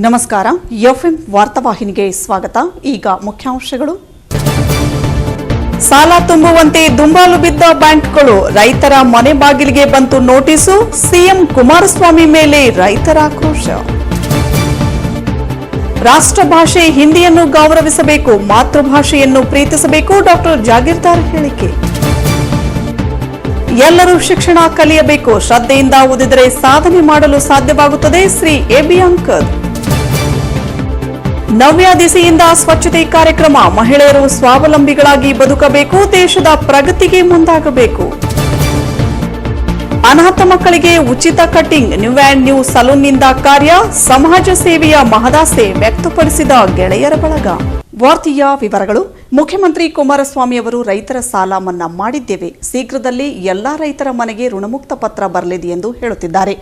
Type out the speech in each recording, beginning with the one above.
ನಮಸ್ಕಾರ. ಎಫ್ಎಂ ವಾರ್ತಾವಾಹಿನಿಗೆ ಸ್ವಾಗತ. ಈಗ ಮುಖ್ಯಾಂಶಗಳು. ಸಾಲ ತುಂಬುವಂತೆ ದುಂಬಾಲು ಬಿದ್ದ ಬ್ಯಾಂಕ್ಗಳು, ರೈತರ ಮನೆ ಬಾಗಿಲಿಗೆ ಬಂತು ನೋಟಿಸು. ಸಿಎಂ ಕುಮಾರಸ್ವಾಮಿ ಮೇಲೆ ರೈತರ ಆಕ್ರೋಶ. ರಾಷ್ಟ್ರಭಾಷೆ ಹಿಂದಿಯನ್ನು ಗೌರವಿಸಬೇಕು, ಮಾತೃಭಾಷೆಯನ್ನು ಪ್ರೀತಿಸಬೇಕು. ಡಾಕ್ಟರ್ ಜಾಗೀರ್ದಾರ್ ಹೇಳಿಕೆ. ಎಲ್ಲರೂ ಶಿಕ್ಷಣ ಕಲಿಯಬೇಕು, ಶ್ರದ್ಧೆಯಿಂದ ಓದಿದರೆ ಸಾಧನೆ ಮಾಡಲು ಸಾಧ್ಯವಾಗುತ್ತದೆ. ಶ್ರೀ ಎಬಿ ಅಂಕದ್. ನವ್ಯ ದಿಸೆಯಿಂದ ಸ್ವಚ್ಛತೆ ಕಾರ್ಯಕ್ರಮ, ಮಹಿಳೆಯರು ಸ್ವಾವಲಂಬಿಗಳಾಗಿ ಬದುಕಬೇಕು, ದೇಶದ ಪ್ರಗತಿಗೆ ಮುಂದಾಗಬೇಕು. ಅನಾಥ ಮಕ್ಕಳಿಗೆ ಉಚಿತ ಕಟಿಂಗ್, ನ್ಯೂ ಆ್ಯಂಡ್ ನ್ಯೂ ಸಲೂನ್ನಿಂದ ಕಾರ್ಯ, ಸಮಾಜ ಸೇವೆಯ ಮಹದಾಸೆ ವ್ಯಕ್ತಪಡಿಸಿದ ಗೆಳೆಯರ ಬಳಗ. ವಾರ್ತೆಯ ವಿವರಗಳು. ಮುಖ್ಯಮಂತ್ರಿ ಕುಮಾರಸ್ವಾಮಿ ಅವರು ರೈತರ ಸಾಲ ಮನ್ನಾ ಮಾಡಿದ್ದೇವೆ, ಶೀಘ್ರದಲ್ಲಿ ಎಲ್ಲಾ ರೈತರ ಮನೆಗೆ ಋಣಮುಕ್ತ ಪತ್ರ ಬರಲಿದೆ ಎಂದು ಹೇಳುತ್ತಿದ್ದಾರೆ.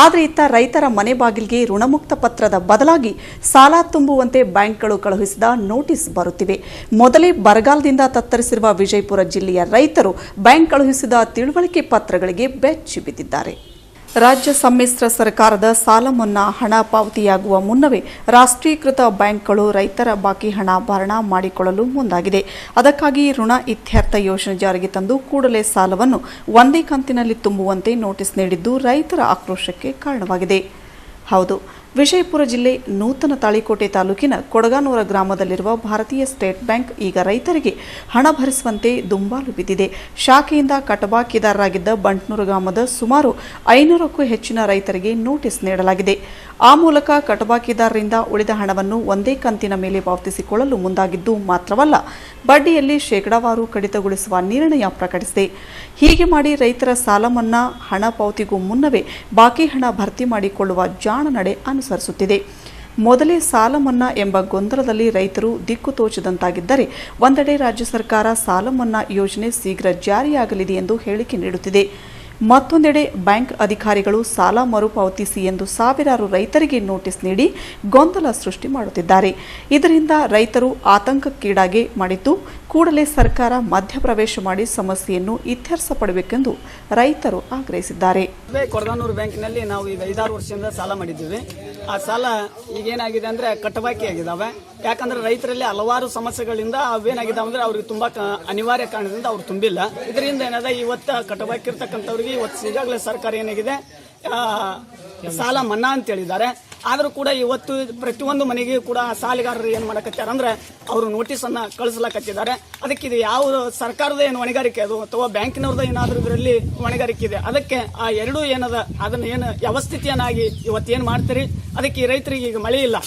ಆದರೆ ಇತ್ತ ರೈತರ ಮನೆ ಬಾಗಿಲಿಗೆ ಋಣಮುಕ್ತ ಪತ್ರದ ಬದಲಾಗಿ ಸಾಲ ತುಂಬುವಂತೆ ಬ್ಯಾಂಕ್ಗಳು ಕಳುಹಿಸಿದ ನೋಟಿಸ್ ಬರುತ್ತಿವೆ. ಮೊದಲೇ ಬರಗಾಲದಿಂದ ತತ್ತರಿಸಿರುವ ವಿಜಯಪುರ ಜಿಲ್ಲೆಯ ರೈತರು ಬ್ಯಾಂಕ್ ಕಳುಹಿಸಿದ ತಿಳುವಳಿಕೆ ಪತ್ರಗಳಿಗೆ ಬೆಚ್ಚಿ ಬಿದ್ದಿದ್ದಾರೆ. ರಾಜ್ಯ ಸಮ್ಮಿಶ್ರ ಸರ್ಕಾರದ ಸಾಲ ಮನ್ನಾ ಹಣ ಪಾವತಿಯಾಗುವ ಮುನ್ನವೇ ರಾಷ್ಟ್ರೀಕೃತ ಬ್ಯಾಂಕ್ಗಳು ರೈತರ ಬಾಕಿ ಹಣ ಭರಣಾ ಮಾಡಿಕೊಳ್ಳಲು ಮುಂದಾಗಿದೆ. ಅದಕ್ಕಾಗಿ ಋಣ ಇತ್ಯರ್ಥ ಯೋಜನೆ ಜಾರಿಗೆ ತಂದು ಕೂಡಲೇ ಸಾಲವನ್ನು ಒಂದೇ ಕಂತಿನಲ್ಲಿ ತುಂಬುವಂತೆ ನೋಟಿಸ್ ನೀಡಿದ್ದು ರೈತರ ಆಕ್ರೋಶಕ್ಕೆ ಕಾರಣವಾಗಿದೆ. ಹೌದು, ವಿಜಯಪುರ ಜಿಲ್ಲೆ ನೂತನ ತಾಳಿಕೋಟೆ ತಾಲೂಕಿನ ಕೊಡಗಾನೂರ ಗ್ರಾಮದಲ್ಲಿರುವ ಭಾರತೀಯ ಸ್ಟೇಟ್ ಬ್ಯಾಂಕ್ ಈಗ ರೈತರಿಗೆ ಹಣ ಭರಿಸುವಂತೆ ದುಂಬಾಲು ಬಿದ್ದಿದೆ. ಶಾಖೆಯಿಂದ ಕಟಬಾಕಿದಾರರಾಗಿದ್ದ ಬಂಟ್ನೂರು ಗ್ರಾಮದ ಸುಮಾರು 500ಕ್ಕೂ ಹೆಚ್ಚಿನ ರೈತರಿಗೆ ನೋಟಿಸ್ ನೀಡಲಾಗಿದೆ. ಆ ಮೂಲಕ ಕಟಬಾಕಿದಾರರಿಂದ ಉಳಿದ ಹಣವನ್ನು ಒಂದೇ ಕಂತಿನ ಮೇಲೆ ಪಾವತಿಸಿಕೊಳ್ಳಲು ಮುಂದಾಗಿದ್ದು ಮಾತ್ರವಲ್ಲ, ಬಡ್ಡಿಯಲ್ಲಿ ಶೇಕಡಾವಾರು ಕಡಿತಗೊಳಿಸುವ ನಿರ್ಣಯ ಪ್ರಕಟಿಸಿದೆ. ಹೀಗೆ ಮಾಡಿ ರೈತರ ಸಾಲ ಮನ್ನಾ ಹಣ ಪಾವತಿಗೂ ಮುನ್ನವೇ ಬಾಕಿ ಹಣ ಭರ್ತಿ ಮಾಡಿಕೊಳ್ಳುವ ಜಾಣ ನಡೆ ಅನುಸರಿಸುತ್ತಿದೆ. ಮೊದಲೇ ಸಾಲ ಮನ್ನಾ ಎಂಬ ಗೊಂದಲದಲ್ಲಿ ರೈತರು ದಿಕ್ಕು ತೋಚದಂತಾಗಿದ್ದರೆ, ಒಂದೆಡೆ ರಾಜ್ಯ ಸರ್ಕಾರ ಸಾಲ ಮನ್ನಾ ಯೋಜನೆ ಶೀಘ್ರ ಜಾರಿಯಾಗಲಿದೆ ಎಂದು ಹೇಳಿಕೆ ನೀಡುತ್ತಿದೆ. ಮತ್ತೊಂದೆಡೆ ಬ್ಯಾಂಕ್ ಅಧಿಕಾರಿಗಳು ಸಾಲ ಮರುಪಾವತಿಸಿ ಎಂದು ಸಾವಿರಾರು ರೈತರಿಗೆ ನೋಟಿಸ್ ನೀಡಿ ಗೊಂದಲ ಸೃಷ್ಟಿ ಮಾಡುತ್ತಿದ್ದಾರೆ. ಇದರಿಂದ ರೈತರು ಆತಂಕಕ್ಕೀಡಾಗಿ ಮಾಡಿದ್ದು, ಕೂಡಲೇ ಸರ್ಕಾರ ಮಧ್ಯಪ್ರವೇಶ ಮಾಡಿ ಸಮಸ್ಯೆಯನ್ನು ಇತ್ಯರ್ಥಪಡಬೇಕೆಂದು ರೈತರು ಆಗ್ರಹಿಸಿದ್ದಾರೆ. ಕೊಡಗಾನೂರು ಬ್ಯಾಂಕಿನಲ್ಲಿ ನಾವು ಈಗ 5-6 ವರ್ಷದಿಂದ ಸಾಲ ಮಾಡಿದ್ದೀವಿ. ಆ ಸಾಲ ಈಗೇನಾಗಿದೆ ಅಂದ್ರೆ ಕಟ್ಟಬಾಕಿ ಆಗಿದ್ದಾವೆ. ಯಾಕಂದ್ರೆ ರೈತರಲ್ಲಿ ಹಲವಾರು ಸಮಸ್ಯೆಗಳಿಂದ ಅವೇನಾಗಿದ್ದಾವೆ ಅಂದ್ರೆ ಅವ್ರಿಗೆ ತುಂಬಾ ಅನಿವಾರ್ಯ ಕಾರಣದಿಂದ ಅವ್ರು ತುಂಬಿಲ್ಲ. ಇದರಿಂದ ಏನಾದ ಇವತ್ತು ಕಟ್ಟಬಾಕಿ ಇರ್ತಕ್ಕಂಥವ್ರಿಗೆ ಇವತ್ತು ಈಗಾಗಲೇ ಸರ್ಕಾರ ಏನಾಗಿದೆ ಸಾಲ ಮನ್ನಾ ಅಂತ ಹೇಳಿದ್ದಾರೆ. ಆದರೂ ಕೂಡ ಇವತ್ತು ಪ್ರತಿಯೊಂದು ಮನೆಗೆ ಕೂಡ ಸಾಲಗಾರರು ಏನ್ ಮಾಡಕತ್ತಾರೆ ಅಂದ್ರೆ ಅವರು ನೋಟಿಸ್ ಅನ್ನ ಕಳಿಸ್ಲಾಕತ್ತಿದ್ದಾರೆ. ಅದಕ್ಕೆ ಇದು ಯಾವ ಸರ್ಕಾರದ ಏನು ಹೊಣೆಗಾರಿಕೆ ಅದು ಅಥವಾ ಬ್ಯಾಂಕಿನವ್ರದ ಏನಾದ್ರೂ ಇದರಲ್ಲಿ ಹೊಣೆಗಾರಿಕೆ ಇದೆ, ಅದಕ್ಕೆ ಆ ಎರಡೂ ಏನದ ಅದನ್ನ ಏನು ವ್ಯವಸ್ಥಿತಿಯನ್ನಾಗಿ ಇವತ್ತೇನ್ ಮಾಡ್ತೀರಿ. ಅದಕ್ಕೆ ಈ ರೈತರಿಗೆ ಈಗ ಮಳೆ ಇಲ್ಲ,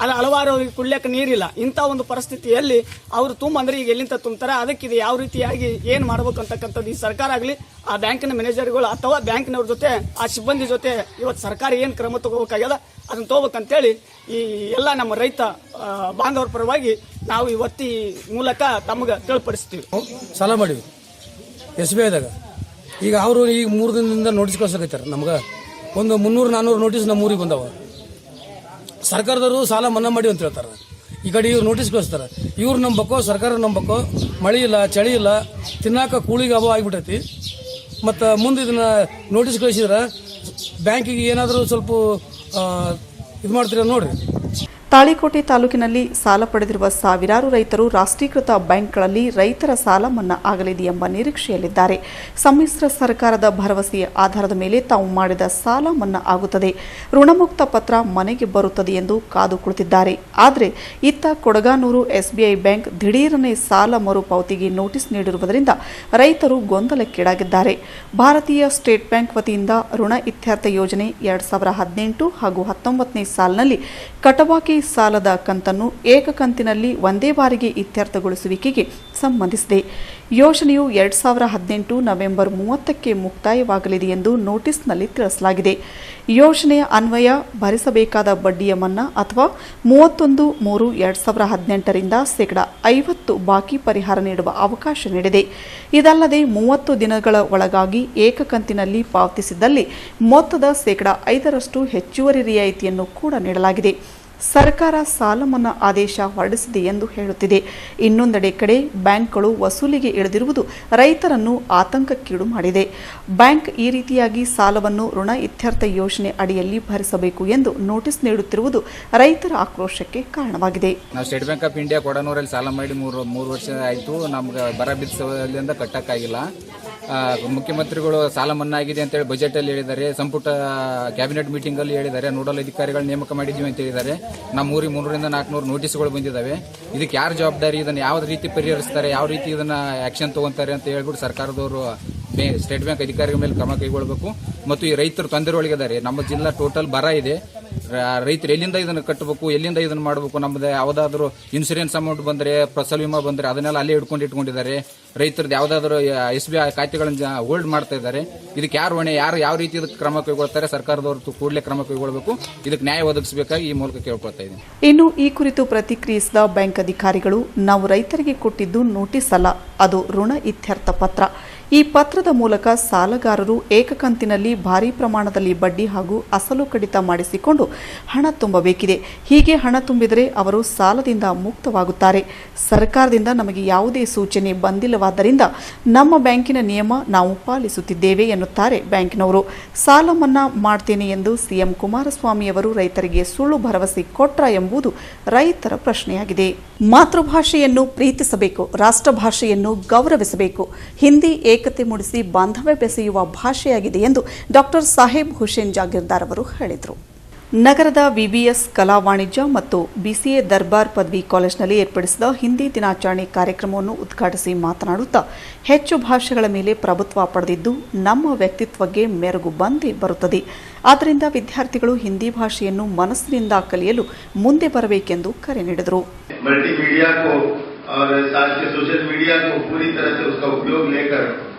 ಅದು ಹಲವಾರು ಕುಡ್ಲಿಕ್ಕೆ ನೀರಿಲ್ಲ. ಇಂಥ ಒಂದು ಪರಿಸ್ಥಿತಿಯಲ್ಲಿ ಅವರು ತುಂಬಂದ್ರೆ ಈಗ ಎಲ್ಲಿಂದ ತುಂಬ್ತಾರೆ. ಅದಕ್ಕೆ ಇದು ಯಾವ ರೀತಿಯಾಗಿ ಏನ್ ಮಾಡ್ಬೇಕು ಅಂತಕ್ಕಂಥದ್ದು ಈ ಸರ್ಕಾರ ಆಗಲಿ ಆ ಬ್ಯಾಂಕಿನ ಮ್ಯಾನೇಜರ್ಗಳು ಅಥವಾ ಬ್ಯಾಂಕಿನವ್ರ ಜೊತೆ ಆ ಸಿಬ್ಬಂದಿ ಜೊತೆ ಇವತ್ತು ಸರ್ಕಾರ ಏನ್ ಕ್ರಮ ತಗೋಬೇಕಾಗ್ಯದ ಅದನ್ನ ತಗೋಬೇಕಂತೇಳಿ ಈ ಎಲ್ಲ ನಮ್ಮ ರೈತ ಬಾಂಧವರ ಪರವಾಗಿ ನಾವು ಇವತ್ತಿ ಮೂಲಕ ತಮಗೆ ತಿಳಿಪಡಿಸ್ತೀವಿ. ಸಾಲ ಮಾಡಿವಿ SBIದಾಗ. ಈಗ ಅವರು ಈಗ 3 ದಿನದಿಂದ ನೋಟಿಸ್ ಕಳ್ಸಕತ್ತಾರ. ನಮ್ಗೆ ಒಂದು 300-400 ನೋಟಿಸ್ ನಮ್ಮ ಊರಿಗೆ ಬಂದವ. ಸರ್ಕಾರದವರು ಸಾಲ ಮನ್ನಾ ಮಾಡಿ ಅಂತ ಹೇಳ್ತಾರೆ. ಈ ಕಡೆ ಇವ್ರು ನೋಟಿಸ್ ಕಳಿಸ್ತಾರೆ. ಇವ್ರು ನಂಬಬೇಕು, ಸರ್ಕಾರ ನಂಬಬೇಕು. ಮಳೆ ಇಲ್ಲ, ಚಳಿ ಇಲ್ಲ, ತಿನ್ನಾಕ ಕೂಳಿಗೆ ಅಭಾವ ಆಗಿಬಿಟ್ಟೈತಿ. ಮತ್ತು ಮುಂದೆ ಇದನ್ನ ನೋಟಿಸ್ ಕಳಿಸಿದ್ರೆ ಬ್ಯಾಂಕಿಗೆ ಏನಾದರೂ ಸ್ವಲ್ಪ ಇದು ಮಾಡ್ತೀರ ನೋಡ್ರಿ. ತಾಳಿಕೋಟೆ ತಾಲೂಕಿನಲ್ಲಿ ಸಾಲ ಪಡೆದಿರುವ ಸಾವಿರಾರು ರೈತರು ರಾಷ್ಟ್ರೀಕೃತ ಬ್ಯಾಂಕ್ಗಳಲ್ಲಿ ರೈತರ ಸಾಲ ಮನ್ನಾ ಆಗಲಿದೆ ಎಂಬ ನಿರೀಕ್ಷೆಯಲ್ಲಿದ್ದಾರೆ. ಸಮ್ಮಿಶ್ರ ಸರ್ಕಾರದ ಭರವಸೆಯ ಆಧಾರದ ಮೇಲೆ ತಾವು ಮಾಡಿದ ಸಾಲ ಮನ್ನಾ ಆಗುತ್ತದೆ, ಋಣಮುಕ್ತ ಪತ್ರ ಮನೆಗೆ ಬರುತ್ತದೆ ಎಂದು ಕಾದು ಕುಳಿತಿದ್ದಾರೆ. ಆದರೆ ಇತ್ತ ಕೊಡಗಾನೂರು SBI ಬ್ಯಾಂಕ್ ದಿಢೀರನೆ ಸಾಲ ಮರುಪಾವತಿಗೆ ನೋಟಿಸ್ ನೀಡಿರುವುದರಿಂದ ರೈತರು ಗೊಂದಲಕ್ಕೀಡಾಗಿದ್ದಾರೆ. ಭಾರತೀಯ ಸ್ಟೇಟ್ ಬ್ಯಾಂಕ್ ವತಿಯಿಂದ ಋಣ ಇತ್ಯರ್ಥ ಯೋಜನೆ 2018 ಹಾಗೂ 19ನೇ ಸಾಲಿನಲ್ಲಿ ಕಟಬಾಕಿ ಸಾಲದ ಕಂತನ್ನು ಏಕಕಂತಿನಲ್ಲಿ ಒಂದೇ ಬಾರಿಗೆ ಇತ್ಯರ್ಥಗೊಳಿಸುವಿಕೆಗೆ ಸಂಬಂಧಿಸಿದೆ. ಯೋಜನೆಯು 2018 ನವೆಂಬರ್ 30ಕ್ಕೆ ಮುಕ್ತಾಯವಾಗಲಿದೆ ಎಂದು ನೋಟಿಸ್ನಲ್ಲಿ ತಿಳಿಸಲಾಗಿದೆ. ಯೋಜನೆಯ ಅನ್ವಯ ಭರಿಸಬೇಕಾದ ಬಡ್ಡಿಯ ಮನ್ನಾ ಅಥವಾ 31/3/2018ರಿಂದ 50% ಬಾಕಿ ಪರಿಹಾರ ನೀಡುವ ಅವಕಾಶ ನೀಡಿದೆ. ಇದಲ್ಲದೆ 30 ದಿನಗಳ ಒಳಗಾಗಿ ಏಕಕಂತಿನಲ್ಲಿ ಪಾವತಿಸಿದಲ್ಲಿ ಮೊತ್ತದ 5% ಹೆಚ್ಚುವರಿ ರಿಯಾಯಿತಿಯನ್ನು ಕೂಡ ನೀಡಲಾಗಿದೆ. ಸರ್ಕಾರ ಸಾಲ ಮನ್ನಾ ಆದೇಶ ಹೊರಡಿಸಿದೆ ಎಂದು ಹೇಳುತ್ತಿದೆ. ಇನ್ನೊಂದೆಡೆ ಕಡೆ ಬ್ಯಾಂಕ್ಗಳು ವಸೂಲಿಗೆ ಇಳಿದಿರುವುದು ರೈತರನ್ನು ಆತಂಕಕ್ಕೀಡು ಮಾಡಿದೆ. ಬ್ಯಾಂಕ್ ಈ ರೀತಿಯಾಗಿ ಸಾಲವನ್ನು ಋಣ ಇತ್ಯರ್ಥ ಯೋಜನೆ ಅಡಿಯಲ್ಲಿ ಭರಿಸಬೇಕು ಎಂದು ನೋಟಿಸ್ ನೀಡುತ್ತಿರುವುದು ರೈತರ ಆಕ್ರೋಶಕ್ಕೆ ಕಾರಣವಾಗಿದೆ. ನಾವು ಸ್ಟೇಟ್ ಬ್ಯಾಂಕ್ ಆಫ್ ಇಂಡಿಯಾ ಕೊಡನೂರಲ್ಲಿ ಸಾಲ ಮಾಡಿ ಮೂರು ವರ್ಷ ಆಯಿತು. ನಮ್ಗೆ ಬರ ಬಿದ್ದ ಕಟ್ಟಕ್ಕಾಗಿಲ್ಲ. ಮುಖ್ಯಮಂತ್ರಿಗಳು ಸಾಲ ಮನ್ನಾ ಆಗಿದೆ ಅಂತೇಳಿ ಬಜೆಟಲ್ಲಿ ಹೇಳಿದ್ದಾರೆ. ಸಂಪುಟ ಕ್ಯಾಬಿನೆಟ್ ಮೀಟಿಂಗಲ್ಲಿ ಹೇಳಿದ್ದಾರೆ. ನೋಡಲ್ ಅಧಿಕಾರಿಗಳು ನೇಮಕ ಮಾಡಿದ್ದೀವಿ ಅಂತ ಹೇಳಿದ್ದಾರೆ. ನಮ್ಮ ಊರಿಗೆ 300-400 ನೋಟಿಸ್ಗಳು ಬಂದಿದ್ದಾವೆ. ಇದಕ್ಕೆ ಯಾರು ಜವಾಬ್ದಾರಿ? ಇದನ್ನು ಯಾವ ರೀತಿ ಪರಿಹರಿಸ್ತಾರೆ, ಯಾವ ರೀತಿ ಇದನ್ನ ಆಕ್ಷನ್ ತಗೊಂತಾರೆ ಅಂತ ಹೇಳ್ಬಿಟ್ಟು ಸರ್ಕಾರದವರು ಸ್ಟೇಟ್ ಬ್ಯಾಂಕ್ ಅಧಿಕಾರಿಗಳ ಮೇಲೆ ಕ್ರಮ ಕೈಗೊಳ್ಳಬೇಕು. ಮತ್ತು ಈ ರೈತರು ತೊಂದರೆ ಒಳಗಿದ್ದಾರೆ. ನಮ್ಮ ಜಿಲ್ಲಾ ಟೋಟಲ್ ಬರ ಇದೆ. ರೈತರು ಎಲ್ಲಿಂದ ಇದನ್ನು ಕಟ್ಟಬೇಕು, ಎಲ್ಲಿಂದ ಇದನ್ನು ಮಾಡಬೇಕು? ನಮ್ಮದು ಯಾವುದಾದ್ರೂ ಇನ್ಸೂರೆನ್ಸ್ ಅಮೌಂಟ್ ಬಂದರೆ, ಫಸಲ್ ವಿಮಾ ಬಂದರೆ ಅದನ್ನೆಲ್ಲ ಅಲ್ಲೇ ಇಟ್ಕೊಂಡಿದ್ದಾರೆ. ರೈತರದ್ದು ಯಾವುದಾದ್ರೂ SBI ಖಾತೆಗಳನ್ನು ಹೋಲ್ಡ್ ಮಾಡ್ತಾ ಇದ್ದಾರೆ. ಇದಕ್ಕೆ ಯಾರು ಹೊಣೆ? ಯಾವ ರೀತಿ ಇದಕ್ಕೆ ಕ್ರಮ ಕೈಗೊಳ್ತಾರೆ? ಸರ್ಕಾರದವರು ಕೂಡಲೇ ಕ್ರಮ ಕೈಗೊಳ್ಳಬೇಕು. ಇದಕ್ಕೆ ನ್ಯಾಯ ಒದಗಿಸಬೇಕಾಗಿ ಈ ಮೂಲಕ ಕೇಳ್ಕೊಳ್ತಾ ಇದ್ದೀನಿ. ಇನ್ನು ಈ ಕುರಿತು ಪ್ರತಿಕ್ರಿಯಿಸಿದ ಬ್ಯಾಂಕ್ ಅಧಿಕಾರಿಗಳು, ನಾವು ರೈತರಿಗೆ ಕೊಟ್ಟಿದ್ದು ನೋಟಿಸ್ ಅಲ್ಲ, ಅದು ಋಣ ಇತ್ಯರ್ಥ ಪತ್ರ. ಈ ಪತ್ರದ ಮೂಲಕ ಸಾಲಗಾರರು ಏಕಕಂತಿನಲ್ಲಿ ಭಾರೀ ಪ್ರಮಾಣದಲ್ಲಿ ಬಡ್ಡಿ ಹಾಗೂ ಅಸಲು ಕಡಿತ ಮಾಡಿಸಿಕೊಂಡು ಹಣ ತುಂಬಬೇಕಿದೆ. ಹೀಗೆ ಹಣ ತುಂಬಿದರೆ ಅವರು ಸಾಲದಿಂದ ಮುಕ್ತವಾಗುತ್ತಾರೆ. ಸರ್ಕಾರದಿಂದ ನಮಗೆ ಯಾವುದೇ ಸೂಚನೆ ಬಂದಿಲ್ಲವಾದ್ದರಿಂದ ನಮ್ಮ ಬ್ಯಾಂಕಿನ ನಿಯಮ ನಾವು ಪಾಲಿಸುತ್ತಿದ್ದೇವೆ ಎನ್ನುತ್ತಾರೆ ಬ್ಯಾಂಕಿನವರು. ಸಾಲ ಮನ್ನಾ ಮಾಡ್ತೇನೆ ಎಂದು ಸಿಎಂ ಕುಮಾರಸ್ವಾಮಿಯವರು ರೈತರಿಗೆ ಸುಳ್ಳು ಭರವಸೆ ಕೊಟ್ರ ಎಂಬುದು ರೈತರ ಪ್ರಶ್ನೆಯಾಗಿದೆ. ಮಾತೃಭಾಷೆಯನ್ನು ಪ್ರೀತಿಸಬೇಕು, ರಾಷ್ಟ್ರಭಾಷೆಯನ್ನು ಗೌರವಿಸಬೇಕು. ಹಿಂದಿ ಏಕತೆ ಮೂಡಿಸಿ ಬಾಂಧವ್ಯ ಬೆಸೆಯುವ ಭಾಷೆಯಾಗಿದೆ ಎಂದು ಡಾಕ್ಟರ್ ಸಾಹೇಬ್ ಹುಸೇನ್ ಜಾಗೀರ್ದಾರ್ ಅವರು ಹೇಳಿದರು. ನಗರದ ವಿವಿಎಸ್ ಕಲಾ ವಾಣಿಜ್ಯ ಮತ್ತು BCA ದರ್ಬಾರ್ ಪದವಿ ಕಾಲೇಜಿನಲ್ಲಿ ಏರ್ಪಡಿಸಿದ ಹಿಂದಿ ದಿನಾಚರಣೆ ಕಾರ್ಯಕ್ರಮವನ್ನು ಉದ್ಘಾಟಿಸಿ ಮಾತನಾಡುತ್ತಾ, ಹೆಚ್ಚು ಭಾಷೆಗಳ ಮೇಲೆ ಪ್ರಭುತ್ವ ಪಡೆದಿದ್ದು ನಮ್ಮ ವ್ಯಕ್ತಿತ್ವಕ್ಕೆ ಮೆರುಗು ಬಂದೇ ಬರುತ್ತದೆ. ಆದ್ದರಿಂದ ವಿದ್ಯಾರ್ಥಿಗಳು ಹಿಂದಿ ಭಾಷೆಯನ್ನು ಮನಸ್ಸಿನಿಂದ ಕಲಿಯಲು ಮುಂದೆ ಬರಬೇಕೆಂದು ಕರೆ ನೀಡಿದರು. मल्टीमीडिया को और साथ के सोशल मीडिया को पूरी तरह से उसका उपयोग लेकर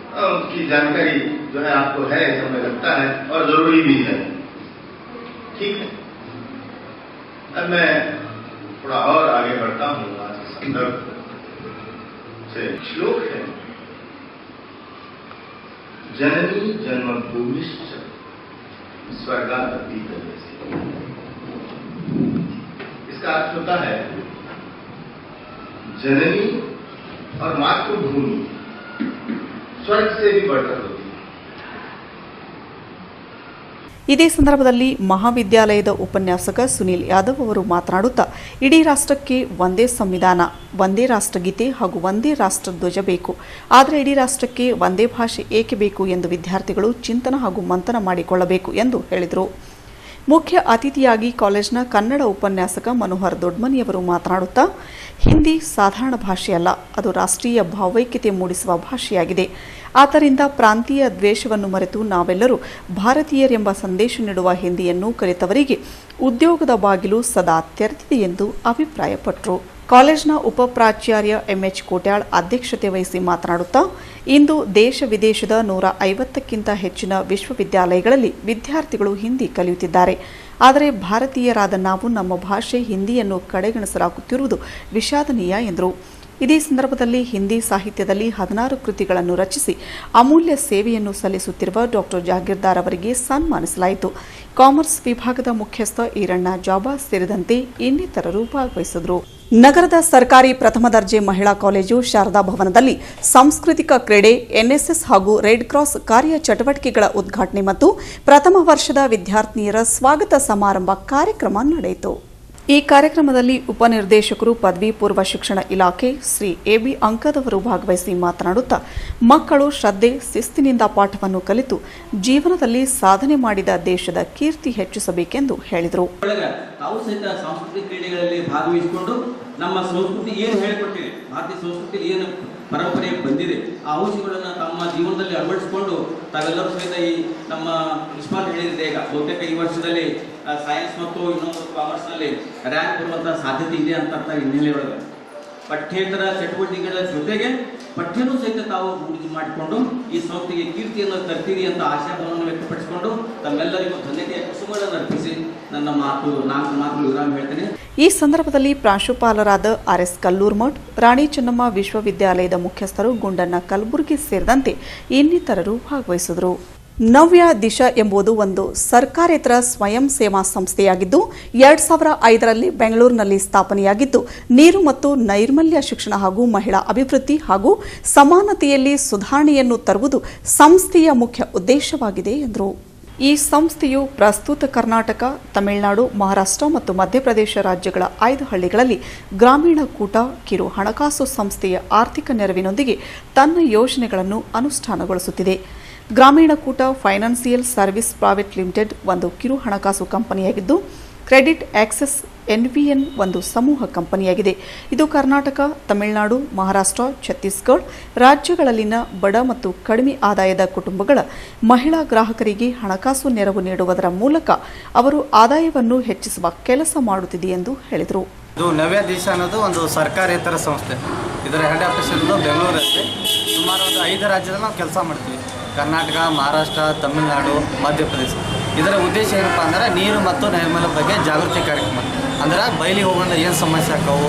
उसकी जानकारी जो है आपको है, ऐसा मुझे लगता है और जरूरी भी है. ठीक है, अब मैं थोड़ा और आगे बढ़ता हूँ. आज संदर्भ से श्लोक है, जननी जन्मभूमिश्च स्वर्गादपि गरीयसी. इसका अर्थ होता है जननी और मातृभूमि स्वर्ग से भी बढ़कर होती है. ಇದೇ ಸಂದರ್ಭದಲ್ಲಿ ಮಹಾವಿದ್ಯಾಲಯದ ಉಪನ್ಯಾಸಕ ಸುನೀಲ್ ಯಾದವ್ ಅವರು ಮಾತನಾಡುತ್ತಾ, ಇಡೀ ರಾಷ್ಟ್ರಕ್ಕೆ ಒಂದೇ ಸಂವಿಧಾನ, ಒಂದೇ ರಾಷ್ಟ್ರಗೀತೆ ಹಾಗೂ ಒಂದೇ ರಾಷ್ಟ್ರಧ್ವಜ ಬೇಕು. ಆದರೆ ಇಡೀ ರಾಷ್ಟ್ರಕ್ಕೆ ಒಂದೇ ಭಾಷೆ ಏಕೆ ಬೇಕು ಎಂದು ವಿದ್ಯಾರ್ಥಿಗಳು ಚಿಂತನ ಹಾಗೂ ಮಂಥನ ಮಾಡಿಕೊಳ್ಳಬೇಕು ಎಂದು ಹೇಳಿದರು. ಮುಖ್ಯ ಅತಿಥಿಯಾಗಿ ಕಾಲೇಜಿನ ಕನ್ನಡ ಉಪನ್ಯಾಸಕ ಮನೋಹರ್ ದೊಡ್ಮನಿಯವರು ಮಾತನಾಡುತ್ತಾ, ಹಿಂದಿ ಸಾಧಾರಣ ಭಾಷೆಯಲ್ಲ, ಅದು ರಾಷ್ಟ್ರೀಯ ಭಾವೈಕ್ಯತೆ ಮೂಡಿಸುವ ಭಾಷೆಯಾಗಿದೆ. ಆದ್ದರಿಂದ ಪ್ರಾಂತೀಯ ದ್ವೇಷವನ್ನು ಮರೆತು ನಾವೆಲ್ಲರೂ ಭಾರತೀಯರೆಂಬ ಸಂದೇಶ ನೀಡುವ ಹಿಂದಿಯನ್ನು ಕಲಿತವರಿಗೆ ಉದ್ಯೋಗದ ಬಾಗಿಲು ಸದಾ ತೆರೆದಿದೆ ಎಂದು ಅಭಿಪ್ರಾಯಪಟ್ಟರು. ಕಾಲೇಜಿನ ಉಪ ಪ್ರಾಚಾರ್ಯ MH ಕೋಟ್ಯಾಳ್ ಅಧ್ಯಕ್ಷತೆ ವಹಿಸಿ ಮಾತನಾಡುತ್ತಾ, ಇಂದು ದೇಶ ವಿದೇಶದ 150ಕ್ಕಿಂತ ಹೆಚ್ಚಿನ ವಿಶ್ವವಿದ್ಯಾಲಯಗಳಲ್ಲಿ ವಿದ್ಯಾರ್ಥಿಗಳು ಹಿಂದಿ ಕಲಿಯುತ್ತಿದ್ದಾರೆ. ಆದರೆ ಭಾರತೀಯರಾದ ನಾವು ನಮ್ಮ ಭಾಷೆ ಹಿಂದಿಯನ್ನು ಕಡೆಗಣಿಸಲಾಗುತ್ತಿರುವುದು ವಿಷಾದನೀಯ ಎಂದರು. ಇದೇ ಸಂದರ್ಭದಲ್ಲಿ ಹಿಂದಿ ಸಾಹಿತ್ಯದಲ್ಲಿ 16 ಕೃತಿಗಳನ್ನು ರಚಿಸಿ ಅಮೂಲ್ಯ ಸೇವೆಯನ್ನು ಸಲ್ಲಿಸುತ್ತಿರುವ ಡಾಕ್ಟರ್ ಜಾಗೀರ್ದಾರ್ ಅವರಿಗೆ ಸನ್ಮಾನಿಸಲಾಯಿತು. ಕಾಮರ್ಸ್ ವಿಭಾಗದ ಮುಖ್ಯಸ್ಥ ಈರಣ್ಣ ಜಾಬಾ ಸೇರಿದಂತೆ ಇನ್ನಿತರರು ಭಾಗವಹಿಸಿದರು. ನಗರದ ಸರ್ಕಾರಿ ಪ್ರಥಮ ದರ್ಜೆ ಮಹಿಳಾ ಕಾಲೇಜು ಶಾರದಾ ಭವನದಲ್ಲಿ ಸಾಂಸ್ಕೃತಿಕ ಕ್ರೀಡೆ, NSS ಹಾಗೂ ರೆಡ್ ಕ್ರಾಸ್ ಕಾರ್ಯ ಚಟುವಟಿಕೆಗಳ ಉದ್ಘಾಟನೆ ಮತ್ತು ಪ್ರಥಮ ವರ್ಷದ ವಿದ್ಯಾರ್ಥಿನಿಯರ ಸ್ವಾಗತ ಸಮಾರಂಭ ಕಾರ್ಯಕ್ರಮ ನಡೆಯಿತು. ಈ ಕಾರ್ಯಕ್ರಮದಲ್ಲಿ ಉಪನಿರ್ದೇಶಕರು ಪದವಿ ಪೂರ್ವ ಶಿಕ್ಷಣ ಇಲಾಖೆ ಶ್ರೀ AB ಅಂಕದ್ ಅವರು ಭಾಗವಹಿಸಿ ಮಾತನಾಡುತ್ತಾ, ಮಕ್ಕಳು ಶ್ರದ್ಧೆ, ಶಿಸ್ತಿನಿಂದ ಪಾಠವನ್ನು ಕಲಿತು ಜೀವನದಲ್ಲಿ ಸಾಧನೆ ಮಾಡಿದ ದೇಶದ ಕೀರ್ತಿ ಹೆಚ್ಚಿಸಬೇಕೆಂದು ಹೇಳಿದರು. ತಾವು ಸಹಿತ ಸಾಂಸ್ಕೃತಿಕ ಕ್ರೀಡೆಗಳಲ್ಲಿ ಭಾಗವಹಿಸಿಕೊಂಡು ನಮ್ಮ ಸಂಸ್ಕೃತಿ ಏನು ಹೇಳಿಕೊಟ್ಟಿದೆ, ಭಾರತೀಯ ಸಂಸ್ಕೃತಿಯಲ್ಲಿ ಏನು ಪರಂಪರೆ ಬಂದಿದೆ, ಆ ಅಂಶಗಳನ್ನು ತಮ್ಮ ಜೀವನದಲ್ಲಿ ಅಳವಡಿಸಿಕೊಂಡು ತಾವೆಲ್ಲರೂ ಸಹಿತ ಈ ನಮ್ಮ ಇಸ್ಮಾಲ್ ಹೇಳಿದೆ, ಈಗ ಬಹುತೇಕ ಈ ವರ್ಷದಲ್ಲಿ ಸೈನ್ಸ್ ಮತ್ತು ಇನ್ನೊಂದು ಕಾಮರ್ಸ್ನಲ್ಲಿ ರ್ಯಾಂಕ್ ಬರುವಂತಹ ಸಾಧ್ಯತೆ ಇದೆ ಅಂತ ಹಿನ್ನೆಲೆ ಒಳಗೆ ಪಠ್ಯೇತರ ಚಟುವಟಿಕೆಗಳ ಜೊತೆಗೆ ಪಠ್ಯನೂ ಸಹಿತ ತಾವು ರೂಢಿ ಮಾಡಿಕೊಂಡು ಈ ಸಂಸ್ಥೆಗೆ ಕೀರ್ತಿಯನ್ನು ತರ್ತೀರಿ ಅಂತ ಆಶಾಭಾವವನ್ನು ವ್ಯಕ್ತಪಡಿಸಿಕೊಂಡು ತಮ್ಮೆಲ್ಲರಿಗೂ ಧನ್ಯತೆಯ ಕುಸುಮಗಳನ್ನು ಅರ್ಪಿಸಿ ನನ್ನ ನಾಲ್ಕು ಮಾತುಗಳು ವಿರಾಮ ಹೇಳ್ತೇನೆ. ಈ ಸಂದರ್ಭದಲ್ಲಿ ಪ್ರಾಂಶುಪಾಲರಾದ RS ಕಲ್ಲೂರ್ಮಠ್, ರಾಣಿ ಚೆನ್ನಮ್ಮ ವಿಶ್ವವಿದ್ಯಾಲಯದ ಮುಖ್ಯಸ್ಥರು ಗುಂಡಣ್ಣ ಕಲಬುರ್ಗಿ ಸೇರಿದಂತೆ ಇನ್ನಿತರರು ಭಾಗವಹಿಸಿದರು. ನವ್ಯ ದಿಶಾ ಎಂಬುದು ಒಂದು ಸರ್ಕಾರೇತರ ಸ್ವಯಂ ಸೇವಾ ಸಂಸ್ಥೆಯಾಗಿದ್ದು 2005ರಲ್ಲಿ ಬೆಂಗಳೂರಿನಲ್ಲಿ ಸ್ಥಾಪನೆಯಾಗಿದ್ದು ನೀರು ಮತ್ತು ನೈರ್ಮಲ್ಯ ಶಿಕ್ಷಣ ಹಾಗೂ ಮಹಿಳಾ ಅಭಿವೃದ್ಧಿ ಹಾಗೂ ಸಮಾನತೆಯಲ್ಲಿ ಸುಧಾರಣೆಯನ್ನು ತರುವುದು ಸಂಸ್ಥೆಯ ಮುಖ್ಯ ಉದ್ದೇಶವಾಗಿದೆ ಎಂದರು. ಈ ಸಂಸ್ಥೆಯು ಪ್ರಸ್ತುತ ಕರ್ನಾಟಕ, ತಮಿಳುನಾಡು, ಮಹಾರಾಷ್ಟ್ರ ಮತ್ತು ಮಧ್ಯಪ್ರದೇಶ ರಾಜ್ಯಗಳ 5 ಹಳ್ಳಿಗಳಲ್ಲಿ ಗ್ರಾಮೀಣ ಕೂಟ ಕಿರು ಹಣಕಾಸು ಸಂಸ್ಥೆಯ ಆರ್ಥಿಕ ನೆರವಿನೊಂದಿಗೆ ತನ್ನ ಯೋಜನೆಗಳನ್ನು ಅನುಷ್ಠಾನಗೊಳಿಸುತ್ತಿದೆ. ಗ್ರಾಮೀಣ ಕೂಟ ಫೈನಾನ್ಸಿಯಲ್ ಸರ್ವಿಸ್ ಪ್ರೈವೇಟ್ ಲಿಮಿಟೆಡ್ ಒಂದು ಕಿರು ಹಣಕಾಸು ಕಂಪನಿಯಾಗಿದ್ದು, ಕ್ರೆಡಿಟ್ ಆಕ್ಸೆಸ್ ಎನ್ವಿಎನ್ ಒಂದು ಸಮೂಹ ಕಂಪನಿಯಾಗಿದೆ. ಇದು ಕರ್ನಾಟಕ, ತಮಿಳುನಾಡು, ಮಹಾರಾಷ್ಟ್ರ, ಛತ್ತೀಸ್ಗಢ ರಾಜ್ಯಗಳಲ್ಲಿನ ಬಡ ಮತ್ತು ಕಡಿಮೆ ಆದಾಯದ ಕುಟುಂಬಗಳ ಮಹಿಳಾ ಗ್ರಾಹಕರಿಗೆ ಹಣಕಾಸು ನೆರವು ನೀಡುವುದರ ಮೂಲಕ ಅವರು ಆದಾಯವನ್ನು ಹೆಚ್ಚಿಸುವ ಕೆಲಸ ಮಾಡುತ್ತಿದೆ ಎಂದು ಹೇಳಿದರು. ಇದು ನವ್ಯ ದಿಶಾ ಅನ್ನೋದು ಒಂದು ಸರ್ಕಾರೇತರ ಸಂಸ್ಥೆ. ಇದರ ಹೆಡ್ ಆಫೀಸ್ ಇರೋದು ಬೆಂಗಳೂರಲ್ಲಿ. ಸುಮಾರು ಒಂದು 5 ರಾಜ್ಯದಲ್ಲಿ ನಾವು ಕೆಲಸ ಮಾಡ್ತೀವಿ. ಕರ್ನಾಟಕ, ಮಹಾರಾಷ್ಟ್ರ, ತಮಿಳುನಾಡು, ಮಧ್ಯಪ್ರದೇಶ. ಇದರ ಉದ್ದೇಶ ಏನಪ್ಪ ಅಂದರೆ ನೀರು ಮತ್ತು ನೈರ್ಮಲ್ಯ ಬಗ್ಗೆ ಜಾಗೃತಿ ಕಾರ್ಯಕ್ರಮ. ಅಂದ್ರೆ ಬಯಲಿಗೆ ಹೋಗೋಣ ಏನು ಸಮಸ್ಯೆ ಆಕ್ಕವು,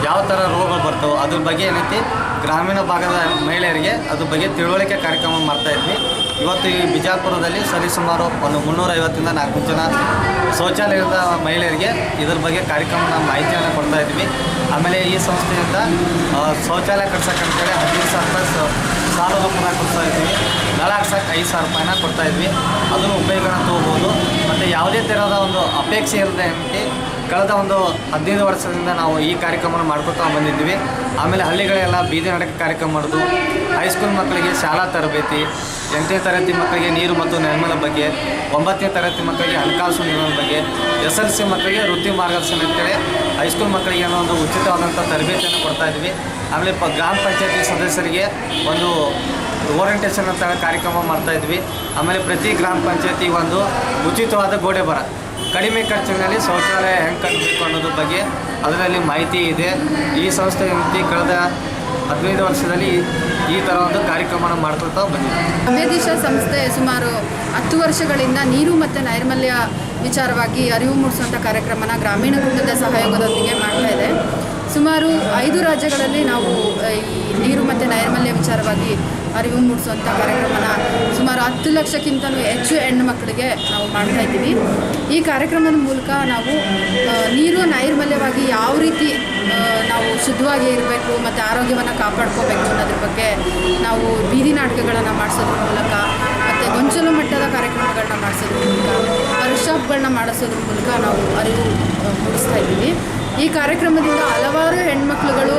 ಯಾವ ಥರ ರೋಗಗಳು ಬರ್ತವೆ, ಅದ್ರ ಬಗ್ಗೆ ಏನೈತಿ ಗ್ರಾಮೀಣ ಭಾಗದ ಮಹಿಳೆಯರಿಗೆ ಅದ್ರ ಬಗ್ಗೆ ತಿಳುವಳಿಕೆ ಕಾರ್ಯಕ್ರಮ ಮಾಡ್ತಾಯಿದ್ವಿ. ಇವತ್ತು ಈ ಬಿಜಾಪುರದಲ್ಲಿ ಸರಿಸುಮಾರು ಒಂದು 350ರಿಂದ 400 ಜನ ಶೌಚಾಲಯದ ಮಹಿಳೆಯರಿಗೆ ಇದ್ರ ಬಗ್ಗೆ ಕಾರ್ಯಕ್ರಮನ ಮಾಹಿತಿಯನ್ನು ಕೊಡ್ತಾ ಇದ್ವಿ. ಆಮೇಲೆ ಈ ಸಂಸ್ಥೆಯಿಂದ ಶೌಚಾಲಯ ಕಟ್ಸೋಕ್ಕಂತೇಳಿ 15,000 ರೂಪಾಯಿ ಸಾಲದ ಕೂಡ ಕೊಡ್ತಾ ಇದ್ವಿ. ನಳ ಹಾಕ್ಸೋಕ್ಕೆ 5,000 ರೂಪಾಯಿನ ಕೊಡ್ತಾ ಇದ್ವಿ. ಅದನ್ನು ಉಪಯೋಗನ ತೊಗೋಬೋದು. ಮತ್ತು ಯಾವುದೇ ಥರದ ಒಂದು ಅಪೇಕ್ಷೆ ಇಲ್ಲದೆ ಕಳೆದ ಒಂದು 15 ವರ್ಷದಿಂದ ನಾವು ಈ ಕಾರ್ಯಕ್ರಮನ ಮಾಡ್ಕೊತಾ ಬಂದಿದ್ವಿ. ಆಮೇಲೆ ಹಳ್ಳಿಗಳೆಲ್ಲ ಬೀದಿ ನಾಟಕ ಕಾರ್ಯಕ್ರಮ ಮಾಡೋದು, ಹೈಸ್ಕೂಲ್ ಮಕ್ಕಳಿಗೆ ಶಾಲಾ ತರಬೇತಿ, 8ನೇ ತರಗತಿ ಮಕ್ಕಳಿಗೆ ನೀರು ಮತ್ತು ನೈರ್ಮಲ್ಯ ಬಗ್ಗೆ, 9ನೇ ತರಗತಿ ಮಕ್ಕಳಿಗೆ ಹಣಕಾಸು ನಿರ್ವಹಣೆ ಬಗ್ಗೆ, SLC ಮಕ್ಕಳಿಗೆ ವೃತ್ತಿ ಮಾರ್ಗದರ್ಶನ ಅಂತೇಳಿ ಹೈಸ್ಕೂಲ್ ಮಕ್ಕಳಿಗೆ ಅನ್ನೋ ಒಂದು ಉಚಿತವಾದಂಥ ತರಬೇತಿಯನ್ನು ಕೊಡ್ತಾ ಇದ್ವಿ. ಆಮೇಲೆ ಗ್ರಾಮ ಪಂಚಾಯತಿ ಸದಸ್ಯರಿಗೆ ಒಂದು ಓರಿಯಂಟೇಷನ್ ಅಂತ ಕಾರ್ಯಕ್ರಮ ಮಾಡ್ತಾಯಿದ್ವಿ. ಆಮೇಲೆ ಪ್ರತಿ ಗ್ರಾಮ ಪಂಚಾಯತಿ ಒಂದು ಉಚಿತವಾದ ಗೋಡೆ ಬರ, ಕಡಿಮೆ ಖರ್ಚಿನಲ್ಲಿ ಶೌಚಾಲಯ ಹೆಂಗೆ ಕಟ್ಟಬೇಕು ಅನ್ನೋದ್ರ ಬಗ್ಗೆ ಅದರಲ್ಲಿ ಮಾಹಿತಿ ಇದೆ. ಈ ಸಂಸ್ಥೆ ಕಳೆದ 15 ವರ್ಷದಲ್ಲಿ ಈ ಥರ ಒಂದು ಕಾರ್ಯಕ್ರಮನ ಮಾಡ್ಕೊಳ್ತಾ ಬಂದಿದೆ. ನವ್ಯ ದಿಶಾ ಸಂಸ್ಥೆ ಸುಮಾರು 10 ವರ್ಷಗಳಿಂದ ನೀರು ಮತ್ತು ನೈರ್ಮಲ್ಯ ವಿಚಾರವಾಗಿ ಅರಿವು ಮೂಡಿಸುವಂಥ ಕಾರ್ಯಕ್ರಮನ ಗ್ರಾಮೀಣ ಕೂಟದ ಸಹಯೋಗದೊಂದಿಗೆ ಮಾಡ್ತಾ ಇದೆ. ಸುಮಾರು 5 ರಾಜ್ಯಗಳಲ್ಲಿ ನಾವು ಈ ನೀರು ಮತ್ತು ನೈರ್ಮಲ್ಯ ವಿಚಾರವಾಗಿ ಅರಿವು ಮೂಡಿಸುವಂಥ ಕಾರ್ಯಕ್ರಮನ ಸುಮಾರು 10 ಲಕ್ಷಕ್ಕಿಂತಲೂ ಹೆಚ್ಚು ಹೆಣ್ಣು ಮಕ್ಕಳಿಗೆ ನಾವು ಮಾಡ್ತಾ ಇದ್ದೀವಿ. ಈ ಕಾರ್ಯಕ್ರಮದ ಮೂಲಕ ನಾವು ನೀರು ನೈರ್ಮಲ್ಯವಾಗಿ ಯಾವ ರೀತಿ ನಾವು ಶುದ್ಧವಾಗಿ ಇರಬೇಕು ಮತ್ತು ಆರೋಗ್ಯವನ್ನು ಕಾಪಾಡ್ಕೋಬೇಕು ಅನ್ನೋದ್ರ ಬಗ್ಗೆ ನಾವು ಬೀದಿ ನಾಟಕಗಳನ್ನು ಮಾಡಿಸೋದ್ರ ಮೂಲಕ ಮತ್ತು ಗೊಂಚಲು ಮಟ್ಟದ ಕಾರ್ಯಕ್ರಮಗಳನ್ನ ಮಾಡಿಸೋದ್ರ ಮೂಲಕ, ವರ್ಕ್ಶಾಪ್ಗಳನ್ನ ಮಾಡಿಸೋದ್ರ ಮೂಲಕ ನಾವು ಅರಿವು ಮೂಡಿಸ್ತಾ ಇದ್ದೀವಿ. ಈ ಕಾರ್ಯಕ್ರಮದಿಂದ ಹಲವಾರು ಹೆಣ್ಮಕ್ಳುಗಳು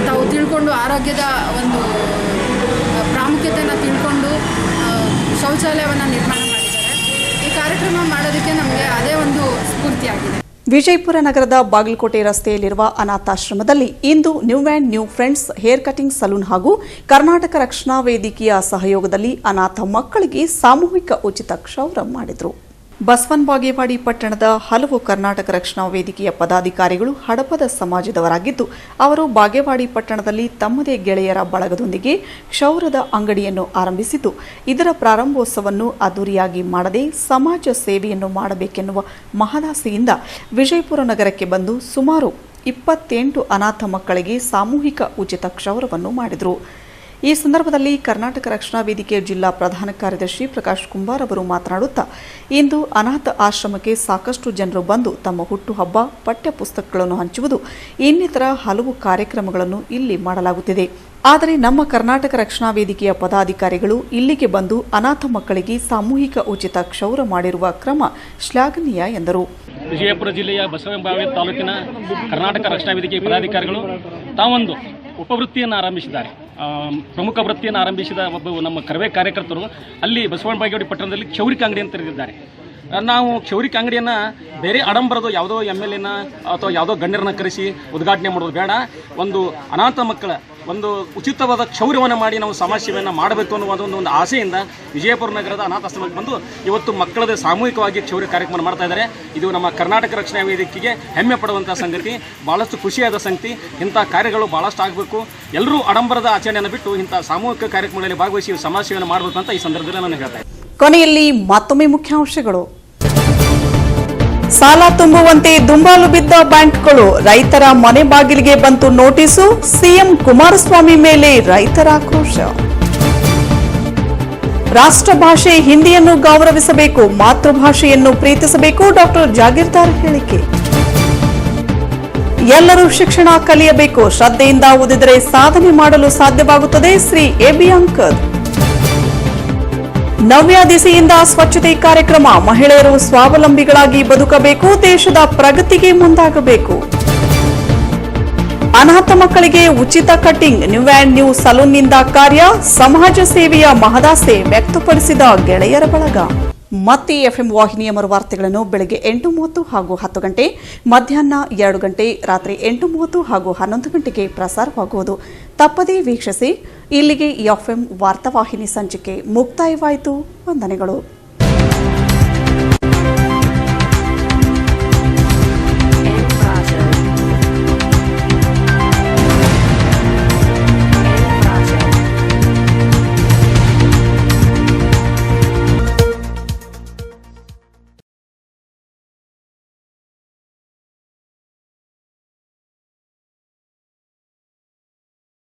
ತಾವು ತಿಳ್ಕೊಂಡು ಆರೋಗ್ಯದ ಒಂದು ಪ್ರಾಮುಖ್ಯತೆಯನ್ನು ತಿಳ್ಕೊಂಡು ಶೌಚಾಲಯವನ್ನು ನಿರ್ಮಾಣ ಮಾಡಿದ್ದಾರೆ. ಈ ಕಾರ್ಯಕ್ರಮ ಮಾಡೋದಕ್ಕೆ ನಮಗೆ ಅದೇ ಒಂದು ಸ್ಫೂರ್ತಿಯಾಗಿದೆ. ವಿಜಯಪುರ ನಗರದ ಬಾಗಲಕೋಟೆ ರಸ್ತೆಯಲ್ಲಿರುವ ಅನಾಥಾಶ್ರಮದಲ್ಲಿ ಇಂದು new and new friends hair cutting saloon ಹಾಗೂ ಕರ್ನಾಟಕ ರಕ್ಷಣಾ ವೇದಿಕೆಯ ಸಹಯೋಗದಲ್ಲಿ ಅನಾಥ ಮಕ್ಕಳಿಗೆ ಸಾಮೂಹಿಕ ಉಚಿತ ಕ್ಷೌರ ಮಾಡಿದರು. ಬಸವನ ಬಾಗೇವಾಡಿ ಪಟ್ಟಣದ ಹಲವು ಕರ್ನಾಟಕ ರಕ್ಷಣಾ ವೇದಿಕೆಯ ಪದಾಧಿಕಾರಿಗಳು ಹಡಪದ ಸಮಾಜದವರಾಗಿದ್ದು, ಅವರು ಬಾಗೇವಾಡಿ ಪಟ್ಟಣದಲ್ಲಿ ತಮ್ಮದೇ ಗೆಳೆಯರ ಬಳಗದೊಂದಿಗೆ ಕ್ಷೌರದ ಅಂಗಡಿಯನ್ನು ಆರಂಭಿಸಿದ್ದು, ಇದರ ಪ್ರಾರಂಭೋತ್ಸವವನ್ನು ಅದ್ದೂರಿಯಾಗಿ ಮಾಡದೆ ಸಮಾಜ ಸೇವೆಯನ್ನು ಮಾಡಬೇಕೆನ್ನುವ ಮಹದಾಸೆಯಿಂದ ವಿಜಯಪುರ ನಗರಕ್ಕೆ ಬಂದು ಸುಮಾರು 28 ಅನಾಥ ಮಕ್ಕಳಿಗೆ ಸಾಮೂಹಿಕ ಉಚಿತ ಕ್ಷೌರವನ್ನು ಮಾಡಿದರು. ಈ ಸಂದರ್ಭದಲ್ಲಿ ಕರ್ನಾಟಕ ರಕ್ಷಣಾ ವೇದಿಕೆಯ ಜಿಲ್ಲಾ ಪ್ರಧಾನ ಕಾರ್ಯದರ್ಶಿ ಪ್ರಕಾಶ್ ಕುಂಬಾರ್ ಅವರು ಮಾತನಾಡುತ್ತಾ, ಇಂದು ಅನಾಥ ಆಶ್ರಮಕ್ಕೆ ಸಾಕಷ್ಟು ಜನರು ಬಂದು ತಮ್ಮ ಹುಟ್ಟುಹಬ್ಬ, ಪಠ್ಯ ಪುಸ್ತಕಗಳನ್ನು ಹಂಚುವುದು, ಇನ್ನಿತರ ಹಲವು ಕಾರ್ಯಕ್ರಮಗಳನ್ನು ಇಲ್ಲಿ ಮಾಡಲಾಗುತ್ತಿದೆ. ಆದರೆ ನಮ್ಮ ಕರ್ನಾಟಕ ರಕ್ಷಣಾ ವೇದಿಕೆಯ ಪದಾಧಿಕಾರಿಗಳು ಇಲ್ಲಿಗೆ ಬಂದು ಅನಾಥ ಮಕ್ಕಳಿಗೆ ಸಾಮೂಹಿಕ ಉಚಿತ ಕ್ಷೌರ ಮಾಡಿರುವ ಕ್ರಮ ಶ್ಲಾಘನೀಯ ಎಂದರು. ವಿಜಯಪುರ ಜಿಲ್ಲೆಯ ಬಸವನ ಬಾಗೇವಾಡಿ ತಾಲೂಕಿನ ಕರ್ನಾಟಕ ರಕ್ಷಣಾ ವೇದಿಕೆಯ ಪದಾಧಿಕಾರಿಗಳು ತಾವೊಂದು ಉಪವೃತ್ತಿಯನ್ನು ಆರಂಭಿಸಿದ್ದಾರೆ. ಪ್ರಮುಖ ವೃತ್ತಿಯನ್ನು ಆರಂಭಿಸಿದ ಒಬ್ಬ ನಮ್ಮ ಕರವೇ ಕಾರ್ಯಕರ್ತರು ಅಲ್ಲಿ ಬಸವನ ಬಾಗೇವಾಡಿ ಪಟ್ಟಣದಲ್ಲಿ ಕ್ಷೌರಿಕ ಅಂಗಡಿ ಅಂತ ತೆರೆದಿದ್ದಾರೆ. ನಾವು ಕ್ಷೌರಿಕ ಅಂಗಡಿಯನ್ನು ಬೇರೆ ಆಡಂಬರದು ಯಾವುದೋ MLAನ ಅಥವಾ ಯಾವುದೋ ಗಣ್ಯರನ್ನ ಕರೆಸಿ ಉದ್ಘಾಟನೆ ಮಾಡೋದು ಬೇಡ, ಒಂದು ಅನಾಥ ಮಕ್ಕಳ ಒಂದು ಉಚಿತವಾದ ಕ್ಷೌರ್ಯವನ್ನು ಮಾಡಿ ನಾವು ಸಮಾಜ ಸೇವೆಯನ್ನು ಮಾಡಬೇಕು ಅನ್ನುವ ಒಂದು ಆಸೆಯಿಂದ ವಿಜಯಪುರ ನಗರದ ಅನಾಥಾಶ್ರಮಕ್ಕೆ ಬಂದು ಇವತ್ತು ಮಕ್ಕಳದ ಸಾಮೂಹಿಕವಾಗಿ ಕ್ಷೌರ್ಯ ಕಾರ್ಯಕ್ರಮ ಮಾಡ್ತಾ ಇದ್ದಾರೆ. ಇದು ನಮ್ಮ ಕರ್ನಾಟಕ ರಕ್ಷಣಾ ವೇದಿಕೆಗೆ ಹೆಮ್ಮೆ ಪಡುವಂಥ ಸಂಗತಿ, ಭಾಳಷ್ಟು ಖುಷಿಯಾದ ಸಂಗತಿ. ಇಂಥ ಕಾರ್ಯಗಳು ಭಾಳಷ್ಟು ಆಗಬೇಕು. ಎಲ್ಲರೂ ಆಡಂಬರದ ಆಚರಣೆಯನ್ನು ಬಿಟ್ಟು ಇಂಥ ಸಾಮೂಹಿಕ ಕಾರ್ಯಕ್ರಮಗಳಲ್ಲಿ ಭಾಗವಹಿಸಿ ಸಮಾಜ ಸೇವೆಯನ್ನು ಮಾಡಬೇಕು ಅಂತ ಈ ಸಂದರ್ಭದಲ್ಲಿ ನಾನು ಹೇಳ್ತಾ ಇದ್ದೀನಿ. ಕೊನೆಯಲ್ಲಿ ಮತ್ತೊಮ್ಮೆ ಮುಖ್ಯಾಂಶಗಳು. ಸಾಲ ತುಂಬುವಂತೆ ದುಂಬಾಲು ಬಿದ್ದ ಬ್ಯಾಂಕ್ಗಳು, ರೈತರ ಮನೆ ಬಾಗಿಲಿಗೆ ಬಂತು ನೋಟಿಸು, ಸಿಎಂ ಕುಮಾರಸ್ವಾಮಿ ಮೇಲೆ ರೈತರ ಆಕ್ರೋಶ. ರಾಷ್ಟ್ರ ಭಾಷೆ ಹಿಂದಿಯನ್ನು ಗೌರವಿಸಬೇಕು, ಮಾತೃಭಾಷೆಯನ್ನು ಪ್ರೀತಿಸಬೇಕು. ಡಾಕ್ಟರ್ ಜಾಗೀರ್ದಾರ್ ಹೇಳಿಕೆ. ಎಲ್ಲರೂ ಶಿಕ್ಷಣ ಕಲಿಯಬೇಕು, ಶ್ರದ್ಧೆಯಿಂದ ಓದಿದರೆ ಸಾಧನೆ ಮಾಡಲು ಸಾಧ್ಯವಾಗುತ್ತದೆ. ಶ್ರೀ ಎಬಿ ಅಂಕದ್. ನವ್ಯ ದಿಸೆಯಿಂದ ಸ್ವಚ್ಛತೆ ಕಾರ್ಯಕ್ರಮ, ಮಹಿಳೆಯರು ಸ್ವಾವಲಂಬಿಗಳಾಗಿ ಬದುಕಬೇಕು, ದೇಶದ ಪ್ರಗತಿಗೆ ಮುಂದಾಗಬೇಕು. ಅನಾಥ ಮಕ್ಕಳಿಗೆ ಉಚಿತ ಕಟಿಂಗ್, ನ್ಯೂ ಆ್ಯಂಡ್ ನ್ಯೂ ಸಲೂನ್ನಿಂದ ಕಾರ್ಯ, ಸಮಾಜ ಸೇವೆಯ ಮಹದಾಸೆ ವ್ಯಕ್ತಪಡಿಸಿದ ಗೆಳೆಯರ ಬಳಗ. ಮತ್ತೆ ಎಫ್ಎಂ ವಾಹಿನಿಯ ಮರುವಾರ್ತೆಗಳನ್ನು ಬೆಳಗ್ಗೆ 8:30 ಹಾಗೂ 10 ಗಂಟೆ, ಮಧ್ಯಾಹ್ನ 2 ಗಂಟೆ, ರಾತ್ರಿ 8:30 ಹಾಗೂ 11 ಗಂಟೆಗೆ ಪ್ರಸಾರವಾಗುವುದು. ತಪ್ಪದೇ ವೀಕ್ಷಿಸಿ. ಇಲ್ಲಿಗೆ ಎಫ್ಎಂ ವಾರ್ತಾವಾಹಿನಿ ಸಂಚಿಕೆ ಮುಕ್ತಾಯವಾಯಿತು. ವಂದನೆಗಳು.